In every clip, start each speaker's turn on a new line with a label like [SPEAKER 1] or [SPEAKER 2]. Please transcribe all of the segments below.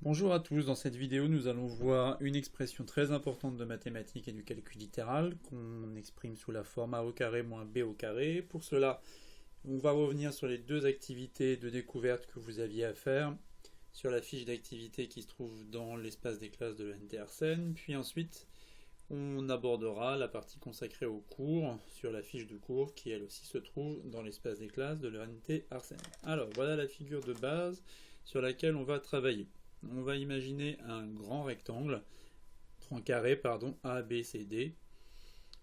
[SPEAKER 1] Bonjour à tous, dans cette vidéo nous allons voir une expression très importante de mathématiques et du calcul littéral qu'on exprime sous la forme a au carré moins b au carré. Pour cela, on va revenir sur les deux activités de découverte que vous aviez à faire sur la fiche d'activité qui se trouve dans l'espace des classes de l'ENT Arsène, puis ensuite on abordera la partie consacrée au cours sur la fiche de cours qui elle aussi se trouve dans l'espace des classes de l'ENT Arsène. Alors voilà la figure de base sur laquelle on va travailler. On va imaginer un grand rectangle, grand carré, pardon, A, B, C, D.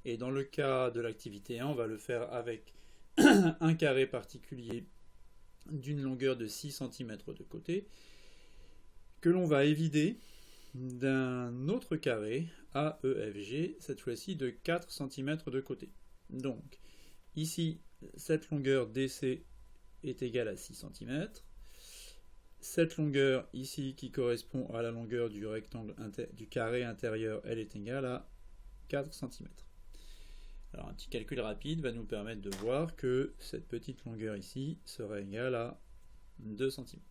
[SPEAKER 1] Et dans le cas de l'activité 1, on va le faire avec un carré particulier d'une longueur de 6 cm de côté, que l'on va évider d'un autre carré, AEFG, cette fois-ci de 4 cm de côté. Donc, ici, cette longueur DC est égale à 6 cm. Cette longueur ici qui correspond à la longueur du rectangle du carré intérieur, elle est égale à 4 cm. Alors un petit calcul rapide va nous permettre de voir que cette petite longueur ici serait égale à 2 cm.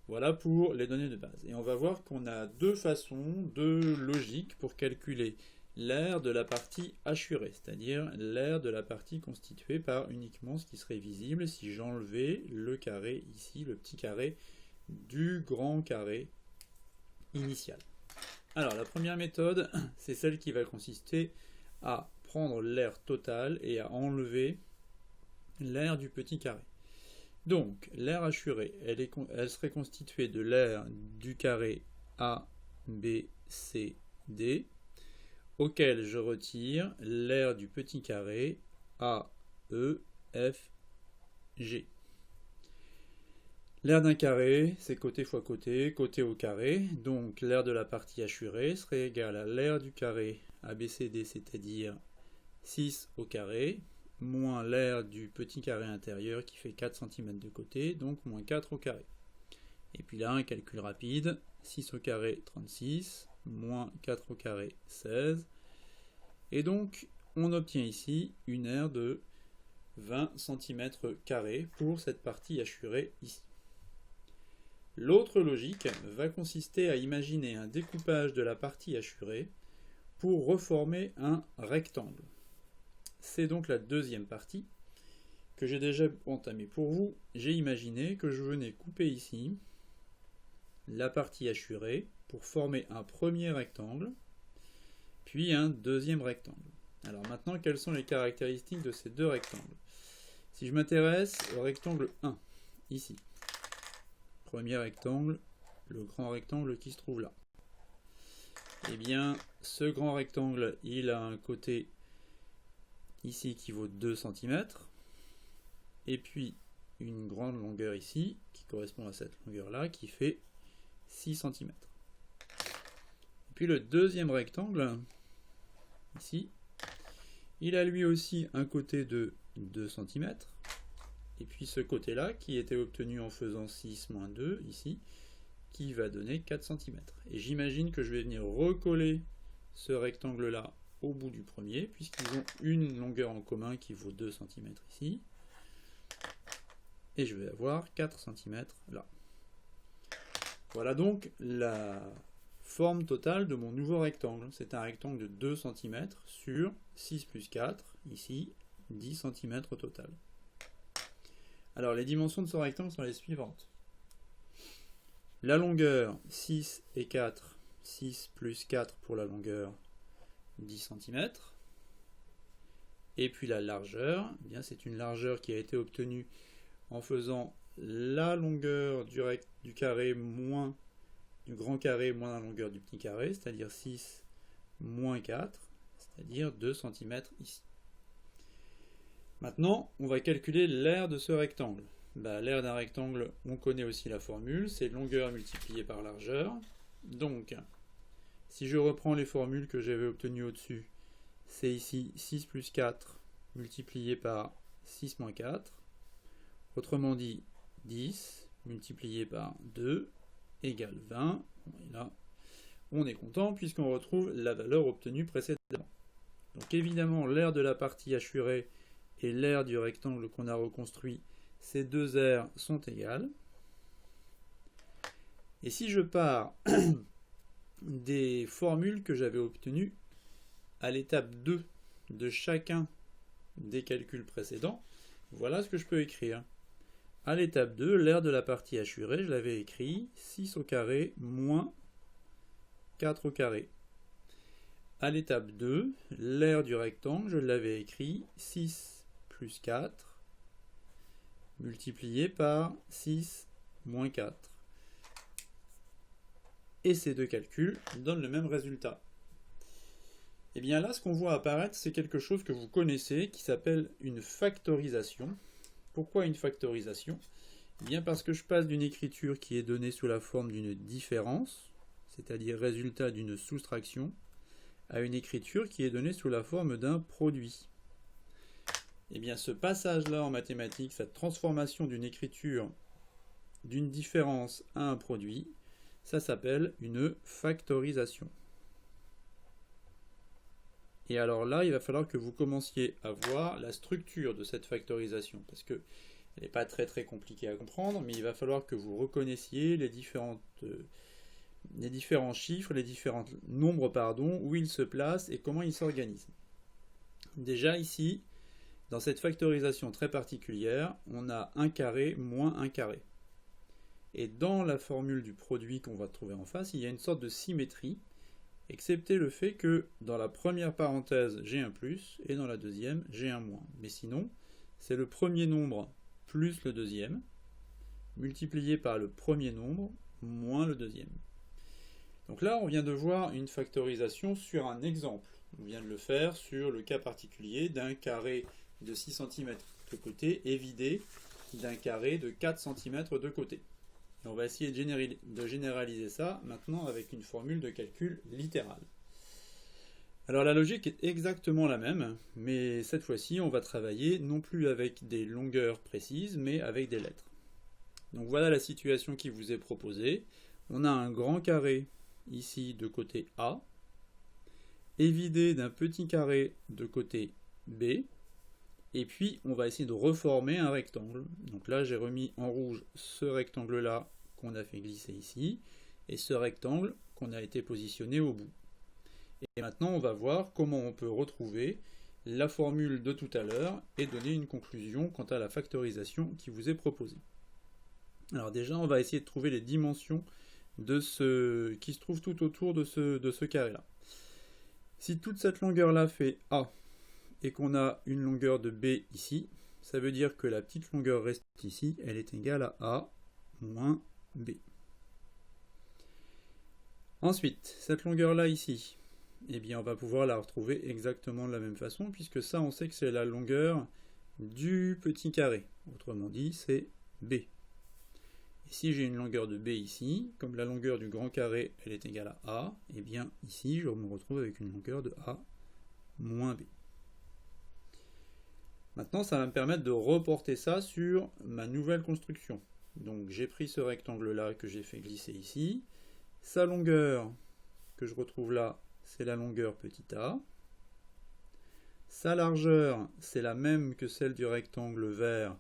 [SPEAKER 1] Voilà pour les données de base. Et on va voir qu'on a deux façons, deux logiques pour calculer l'aire de la partie hachurée, c'est-à-dire l'aire de la partie constituée par uniquement ce qui serait visible si j'enlevais le carré ici, le petit carré du grand carré initial. Alors la première méthode, c'est celle qui va consister à prendre l'aire totale et à enlever l'aire du petit carré. Donc l'aire hachurée, elle serait constituée de l'aire du carré A, B, C, D, auquel je retire l'aire du petit carré A, E, F, G. L'aire d'un carré, c'est côté fois côté, côté au carré, donc l'aire de la partie hachurée serait égale à l'aire du carré ABCD, c'est-à-dire 6 au carré, moins l'aire du petit carré intérieur qui fait 4 cm de côté, donc moins 4 au carré. Et puis là, un calcul rapide, 6 au carré, 36, moins 4 au carré, 16. Et donc, on obtient ici une aire de 20 cm² pour cette partie hachurée ici. L'autre logique va consister à imaginer un découpage de la partie hachurée pour reformer un rectangle. C'est donc la deuxième partie que j'ai déjà entamée pour vous. J'ai imaginé que je venais couper ici la partie hachurée pour former un premier rectangle, puis un deuxième rectangle. Alors maintenant, quelles sont les caractéristiques de ces deux rectangles? Si je m'intéresse au rectangle 1, ici, premier rectangle, le grand rectangle qui se trouve là. Eh bien, ce grand rectangle, il a un côté ici qui vaut 2 cm, et puis une grande longueur ici, qui correspond à cette longueur-là, qui fait 6 cm. Et puis le deuxième rectangle, ici, il a lui aussi un côté de 2 cm, et puis ce côté-là, qui était obtenu en faisant 6 moins 2, ici, qui va donner 4 cm. Et j'imagine que je vais venir recoller ce rectangle-là au bout du premier, puisqu'ils ont une longueur en commun qui vaut 2 cm ici, et je vais avoir 4 cm là. Voilà donc la forme totale de mon nouveau rectangle. C'est un rectangle de 2 cm sur 6 plus 4, ici 10 cm au total. Alors les dimensions de ce rectangle sont les suivantes. La longueur 6 et 4, 6 plus 4 pour la longueur 10 cm. Et puis la largeur, eh bien c'est une largeur qui a été obtenue en faisant la longueur du carré moins du grand carré moins la longueur du petit carré, c'est-à-dire 6 moins 4, c'est-à-dire 2 cm ici. Maintenant, on va calculer l'aire de ce rectangle. L'aire d'un rectangle, on connaît aussi la formule, c'est longueur multipliée par largeur. Donc, si je reprends les formules que j'avais obtenues au-dessus, c'est ici 6 plus 4 multiplié par 6 moins 4. Autrement dit, 10 multiplié par 2 égale 20. Et là, on est content puisqu'on retrouve la valeur obtenue précédemment. Donc évidemment, l'aire de la partie hachurée et l'aire du rectangle qu'on a reconstruit, ces deux aires sont égales. Et si je pars des formules que j'avais obtenues à l'étape 2 de chacun des calculs précédents, voilà ce que je peux écrire. À l'étape 2, l'aire de la partie assurée, je l'avais écrit 6 au carré moins 4 au carré. À l'étape 2, l'aire du rectangle, je l'avais écrit 6 plus 4 multiplié par 6 moins 4. Et ces deux calculs donnent le même résultat. Et bien là, ce qu'on voit apparaître, c'est quelque chose que vous connaissez, qui s'appelle une factorisation. Pourquoi une factorisation? Eh bien parce que je passe d'une écriture qui est donnée sous la forme d'une différence, c'est-à-dire résultat d'une soustraction, à une écriture qui est donnée sous la forme d'un produit. Et bien ce passage-là en mathématiques, cette transformation d'une écriture d'une différence à un produit, ça s'appelle une factorisation. Et alors là, il va falloir que vous commenciez à voir la structure de cette factorisation, parce que elle n'est pas très compliquée à comprendre, mais il va falloir que vous reconnaissiez les différents chiffres, les différents nombres, où ils se placent et comment ils s'organisent. Déjà ici, dans cette factorisation très particulière, on a 1 carré moins 1 carré. Et dans la formule du produit qu'on va trouver en face, il y a une sorte de symétrie, excepté le fait que dans la première parenthèse, j'ai un plus, et dans la deuxième, j'ai un moins. Mais sinon, c'est le premier nombre plus le deuxième, multiplié par le premier nombre, moins le deuxième. Donc là, on vient de voir une factorisation sur un exemple. On vient de le faire sur le cas particulier d'un carré de 6 cm de côté et vidé d'un carré de 4 cm de côté. Et on va essayer de généraliser ça maintenant avec une formule de calcul littérale. Alors la logique est exactement la même, mais cette fois-ci on va travailler non plus avec des longueurs précises, mais avec des lettres. Donc voilà la situation qui vous est proposée. On a un grand carré ici de côté A, évidé d'un petit carré de côté B, et puis on va essayer de reformer un rectangle. Donc là j'ai remis en rouge ce rectangle-là qu'on a fait glisser ici, et ce rectangle qu'on a été positionné au bout. Et maintenant on va voir comment on peut retrouver la formule de tout à l'heure et donner une conclusion quant à la factorisation qui vous est proposée. Alors déjà on va essayer de trouver les dimensions de qui se trouve tout autour de ce carré-là. Si toute cette longueur-là fait A et qu'on a une longueur de B ici, ça veut dire que la petite longueur reste ici, elle est égale à A moins B. Ensuite, cette longueur-là ici, eh bien on va pouvoir la retrouver exactement de la même façon, puisque ça on sait que c'est la longueur du petit carré. Autrement dit, c'est B. Et si j'ai une longueur de B ici, comme la longueur du grand carré elle est égale à A, eh bien ici je me retrouve avec une longueur de A moins B. Maintenant ça va me permettre de reporter ça sur ma nouvelle construction. Donc j'ai pris ce rectangle là que j'ai fait glisser ici, sa longueur que je retrouve là c'est la longueur petit a, sa largeur c'est la même que celle du rectangle vert,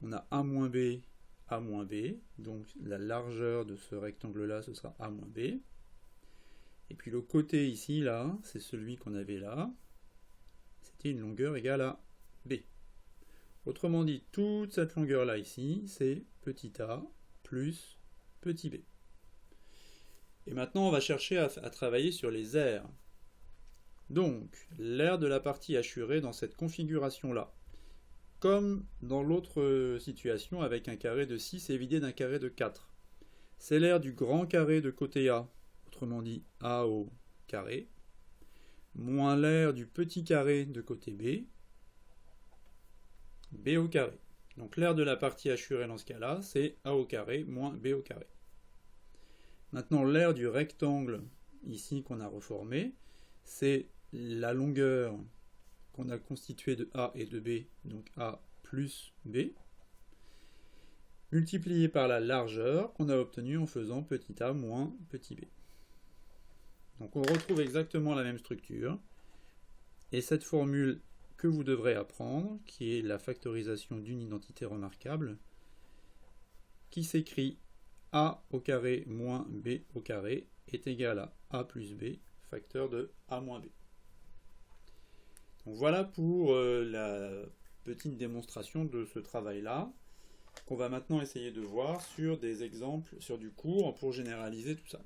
[SPEAKER 1] on a a moins b, donc la largeur de ce rectangle là ce sera a moins b, et puis le côté ici là c'est celui qu'on avait là, c'était une longueur égale à b. Autrement dit, toute cette longueur là ici c'est petit a plus petit b. Et maintenant on va chercher à travailler sur les aires. Donc l'aire de la partie assurée dans cette configuration là, comme dans l'autre situation avec un carré de 6 évidé d'un carré de 4, c'est l'aire du grand carré de côté A, autrement dit A au carré, moins l'aire du petit carré de côté B, B au carré. Donc l'aire de la partie assurée dans ce cas-là, c'est A au carré moins B au carré. Maintenant l'aire du rectangle ici qu'on a reformé, c'est la longueur qu'on a constituée de A et de B, donc A plus B, multiplié par la largeur qu'on a obtenue en faisant petit a moins petit b. Donc on retrouve exactement la même structure, et cette formule que vous devrez apprendre, qui est la factorisation d'une identité remarquable, qui s'écrit a au carré moins b au carré est égal à a plus b, facteur de a moins b. Donc voilà pour la petite démonstration de ce travail-là, qu'on va maintenant essayer de voir sur des exemples, sur du cours, pour généraliser tout ça.